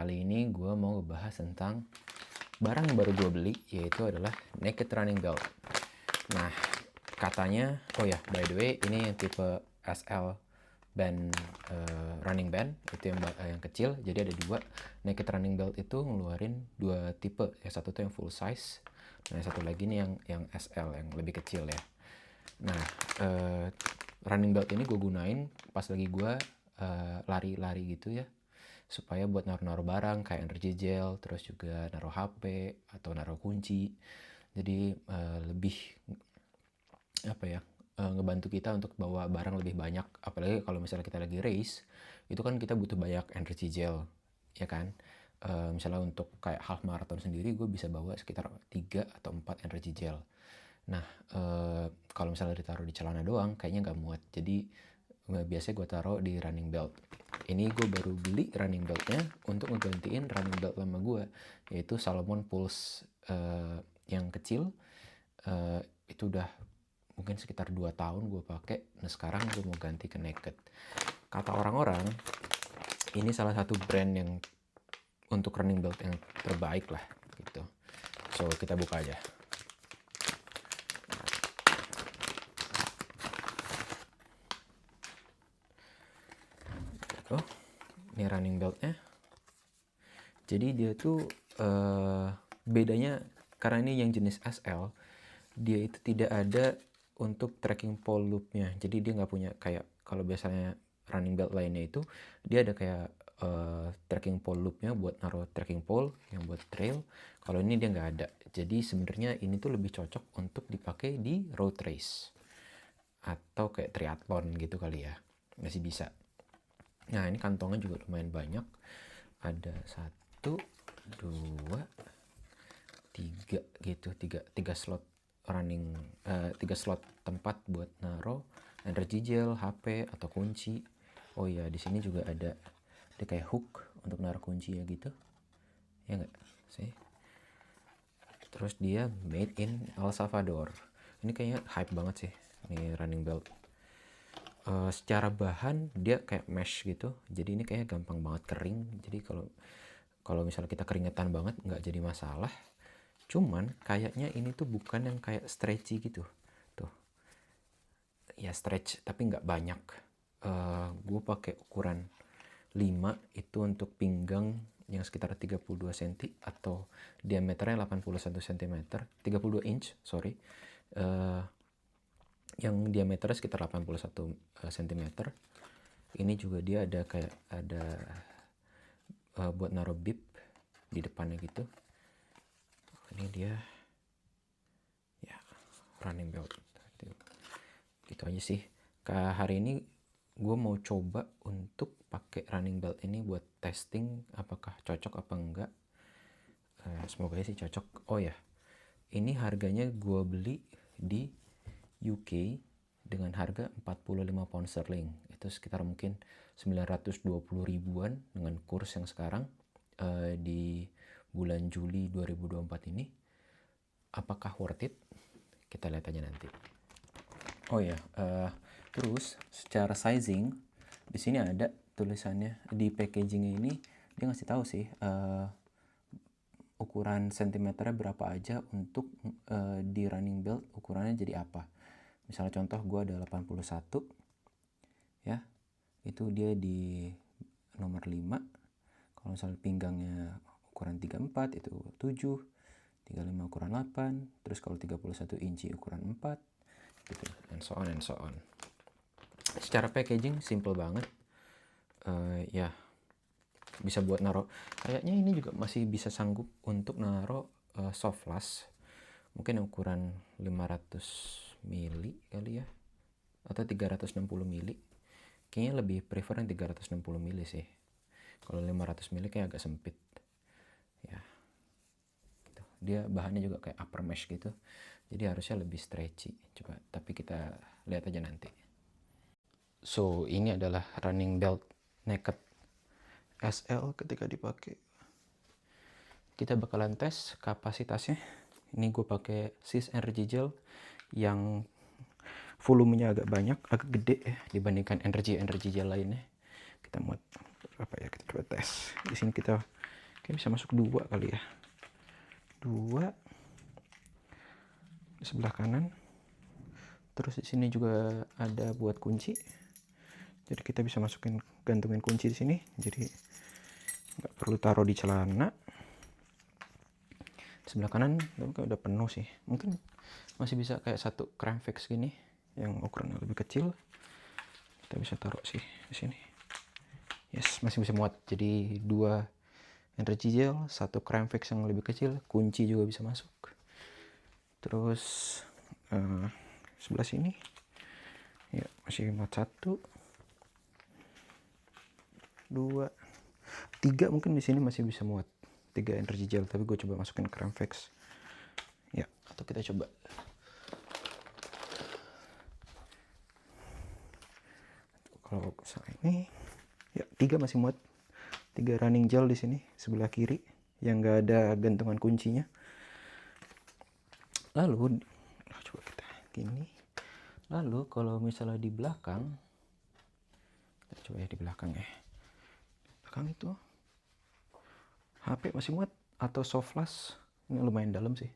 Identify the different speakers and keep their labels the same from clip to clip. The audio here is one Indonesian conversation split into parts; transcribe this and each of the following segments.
Speaker 1: Kali ini gue mau ngebahas tentang barang yang baru gue beli, yaitu adalah Naked Running Belt. Nah, katanya, oh ya, by the way, ini yang tipe SL band running band, itu yang kecil. Jadi ada dua. Naked Running Belt itu ngeluarin dua tipe. Yang satu tuh yang full size, dan yang satu lagi nih yang SL, yang lebih kecil ya. Nah, running belt ini gue gunain pas lagi gue lari-lari gitu ya, supaya buat naruh-naruh barang kayak energy gel, terus juga naruh HP atau naruh kunci. Jadi lebih apa ya, ngebantu kita untuk bawa barang lebih banyak, apalagi kalau misalnya kita lagi race, itu kan kita butuh banyak energy gel ya kan. Misalnya untuk kayak half marathon sendiri gue bisa bawa sekitar 3 atau 4 energy gel. Nah, kalau misalnya ditaruh di celana doang kayaknya nggak muat, jadi biasanya gue taruh di running belt. Ini gue baru beli running beltnya untuk ngegantiin running belt lama gue, yaitu Salomon Pulse yang kecil. Itu udah mungkin sekitar 2 tahun gue pakai. Nah, sekarang gue mau ganti ke Naked. Kata orang-orang ini salah satu brand yang untuk running belt yang terbaik lah gitu. So kita buka aja. Oh, ini running beltnya. Jadi dia tuh bedanya, karena ini yang jenis SL, dia itu tidak ada untuk tracking pole loopnya. Jadi dia nggak punya kayak kalau biasanya running belt lainnya itu dia ada kayak tracking pole loopnya buat naruh tracking pole yang buat trail. Kalau ini dia nggak ada. Jadi sebenarnya ini tuh lebih cocok untuk dipakai di road race atau kayak triathlon gitu kali ya, masih bisa. Nah, ini kantongnya juga lumayan banyak. Ada 1, 2, 3 gitu, 3 slot running, 3 slot tempat buat naruh energy gel, HP atau kunci. Oh iya, di sini juga ada kayak hook untuk naruh kunci ya gitu. Ya enggak sih? Terus dia made in El Salvador. Ini kayaknya hype banget sih, ini running belt. Secara bahan dia kayak mesh gitu, jadi ini kayaknya gampang banget kering. Jadi kalau misalnya kita keringetan banget nggak jadi masalah. Cuman kayaknya ini tuh bukan yang kayak stretchy gitu tuh ya, stretch tapi nggak banyak. Gue pakai ukuran 5 itu untuk pinggang yang sekitar 32 cm atau diameternya 81 cm, 32 inch sorry. Yang diameternya sekitar 81 cm. Ini juga dia ada kayak ada buat naruh bib di depannya gitu. Ini dia ya, running belt gitu aja sih. Hari ini gue mau coba untuk pakai running belt ini buat testing apakah cocok apa enggak. Semoga sih cocok. Oh ya, ini harganya gue beli di UK dengan harga 45 pound sterling. Itu sekitar mungkin 920 ribuan dengan kurs yang sekarang di bulan Juli 2024 ini. Apakah worth it? Kita lihat aja nanti. Oh ya, terus secara sizing di sini ada tulisannya di packaging ini. Dia ngasih tahu sih ukuran sentimeternya berapa aja untuk di running belt ukurannya jadi apa. Misalnya contoh gue ada 81 ya, itu dia di nomor 5. Kalau misalnya pinggangnya ukuran 34 itu 7, 35 ukuran 8, terus kalau 31 inci ukuran 4 gitu, and so on and so on. Secara packaging simple banget. Ya bisa buat naruh, kayaknya ini juga masih bisa sanggup untuk naruh soft flash, mungkin ukuran 500 mili kali ya, atau 360 mili. Kayaknya lebih prefer yang 360 mili sih. Kalau 500 mili kayak agak sempit ya gitu. Dia bahannya juga kayak upper mesh gitu, jadi harusnya lebih stretchy. Coba, tapi kita lihat aja nanti. So ini adalah running belt Naked SL ketika dipakai. Kita bakalan tes kapasitasnya. Ini gue pakai Sis Energy Gel yang volumenya agak banyak, agak gede ya dibandingkan energy gel lainnya. Kita mau apa ya? Kita coba tes. Di sini kita Oke, bisa masuk 2 kali ya. 2 di sebelah kanan. Terus di sini juga ada buat kunci. Jadi kita bisa gantungin kunci di sini. Jadi nggak perlu taruh di celana. Sebelah kanan udah penuh sih. Mungkin masih bisa kayak satu cram fix gini yang ukurannya lebih kecil. Kita bisa taruh sih di sini. Yes, masih bisa muat. Jadi 2 energy gel, 1 cram fix yang lebih kecil, kunci juga bisa masuk. Terus sebelah sini ya masih muat 1, 2, 3 mungkin di sini masih bisa muat 3 energy gel, tapi gue coba masukin cram fix ya, atau kita coba kalau misalnya ini ya 3 masih muat, 3 running gel di sini sebelah kiri yang enggak ada gantungan kuncinya. Lalu coba kita gini. Lalu kalau misalnya di belakang, kita coba ya di belakang ya. Belakang itu HP masih muat atau soft flash. Ini lumayan dalam sih.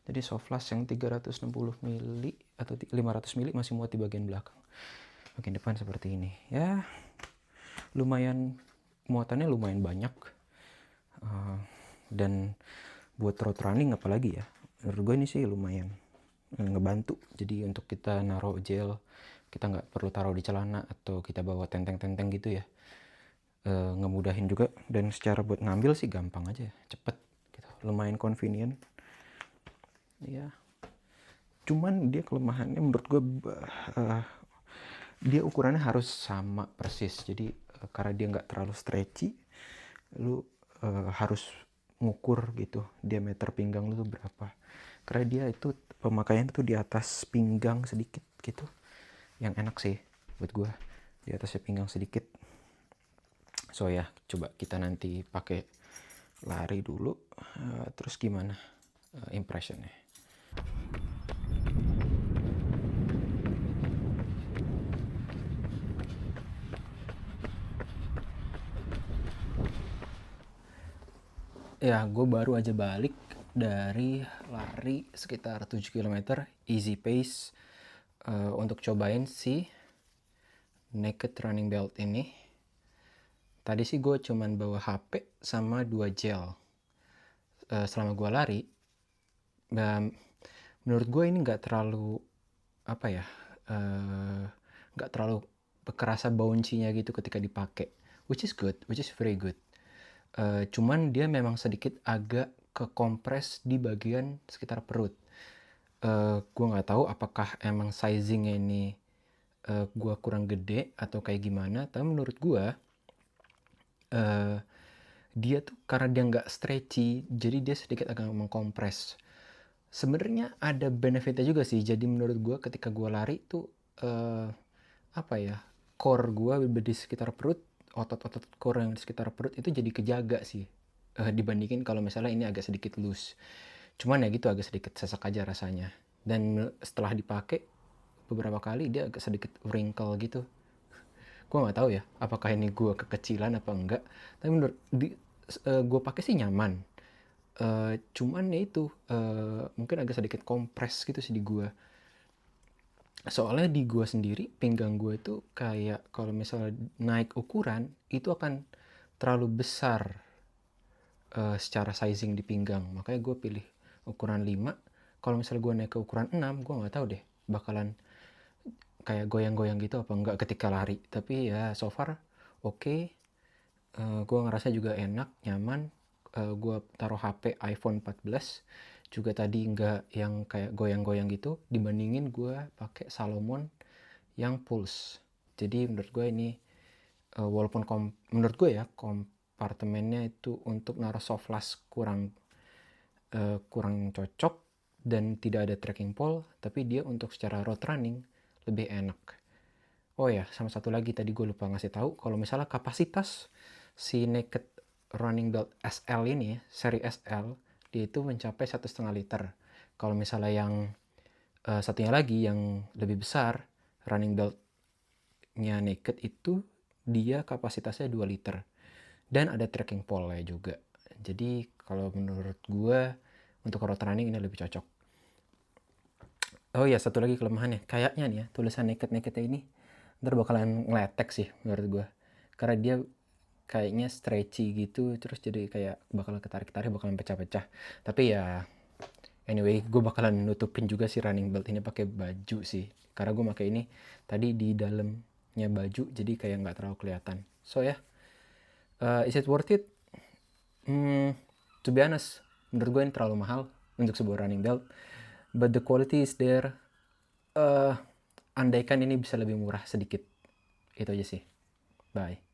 Speaker 1: Jadi soft flash yang 360 mili atau 500 mili masih muat di bagian belakang. Bagian depan seperti ini. Ya, lumayan muatannya lumayan banyak. Dan buat road running apalagi ya. Menurut gue ini sih lumayan ngebantu. Jadi untuk kita naruh gel, kita nggak perlu taruh di celana atau kita bawa tenteng-tenteng gitu ya. Ngemudahin juga, dan secara buat ngambil sih gampang aja, cepet gitu, lumayan convenient ya. Cuman dia kelemahannya menurut gue dia ukurannya harus sama persis. Jadi karena dia nggak terlalu stretchy, lu harus ngukur gitu diameter pinggang lu tuh berapa, karena dia itu pemakaian tuh di atas pinggang sedikit gitu, yang enak sih buat gue di atasnya pinggang sedikit. So ya, coba kita nanti pakai lari dulu, terus gimana impressionnya. Ya, gue baru aja balik dari lari sekitar 7 km easy pace untuk cobain si Naked Running Belt ini. Tadi sih gue cuman bawa HP sama 2 gel selama gue lari. Dan menurut gue ini nggak terlalu apa ya, nggak terlalu kerasa bouncy-nya gitu ketika dipakai, which is very good. Cuman dia memang sedikit agak kekompres di bagian sekitar perut. Gue nggak tahu apakah emang sizingnya ini gue kurang gede atau kayak gimana, tapi menurut gue dia tuh karena dia nggak stretchy, jadi dia sedikit agak mengkompres. Sebenarnya ada benefitnya juga sih. Jadi menurut gue ketika gue lari tuh apa ya, core gue di sekitar perut, otot-otot core yang di sekitar perut itu jadi kejaga sih, dibandingin kalau misalnya ini agak sedikit loose. Cuman ya gitu, agak sedikit sesak aja rasanya. Dan setelah dipakai beberapa kali dia agak sedikit wrinkle gitu. Gue nggak tahu ya apakah ini gue kekecilan apa enggak, tapi menurut gue pakai sih nyaman. Cuman ya itu mungkin agak sedikit kompres gitu sih di gue. Soalnya di gue sendiri, pinggang gue itu kayak kalau misalnya naik ukuran itu akan terlalu besar secara sizing di pinggang. Makanya gue pilih ukuran 5. Kalau misalnya gue naik ke ukuran 6, gue nggak tahu deh bakalan kayak goyang-goyang gitu apa enggak ketika lari. Tapi ya so far oke. Gue ngerasa juga enak, nyaman. Gue taruh HP iPhone 14 juga tadi nggak yang kayak goyang-goyang gitu, dibandingin gue pakai Salomon yang Pulse. Jadi menurut gue ini walaupun menurut gue ya kompartemennya itu untuk naruh soft flash kurang cocok dan tidak ada tracking pole, tapi dia untuk secara road running lebih enak. Oh ya, sama satu lagi tadi gue lupa ngasih tahu, kalau misalnya kapasitas si Naked Running Belt SL ini, seri SL, dia itu mencapai 1,5 liter. Kalau misalnya yang satunya lagi yang lebih besar, running beltnya Naked itu dia kapasitasnya 2 liter. Dan ada tracking pole-nya juga. Jadi kalau menurut gue untuk road running ini lebih cocok. Oh ya, satu lagi kelemahannya, kayaknya nih ya, tulisan naked-nakednya ini ntar bakalan ngeletek sih menurut gue. Karena dia kayaknya stretchy gitu, terus jadi kayak bakal ketarik-tarik, bakalan pecah-pecah. Tapi ya, anyway, gue bakalan nutupin juga sih running belt ini pakai baju sih. Karena gue pakai ini tadi di dalamnya baju, jadi kayak nggak terlalu kelihatan. So ya, is it worth it? To be honest, menurut gue ini terlalu mahal untuk sebuah running belt. But the quality is there. Andaikan ini bisa lebih murah sedikit. Itu aja sih. Bye.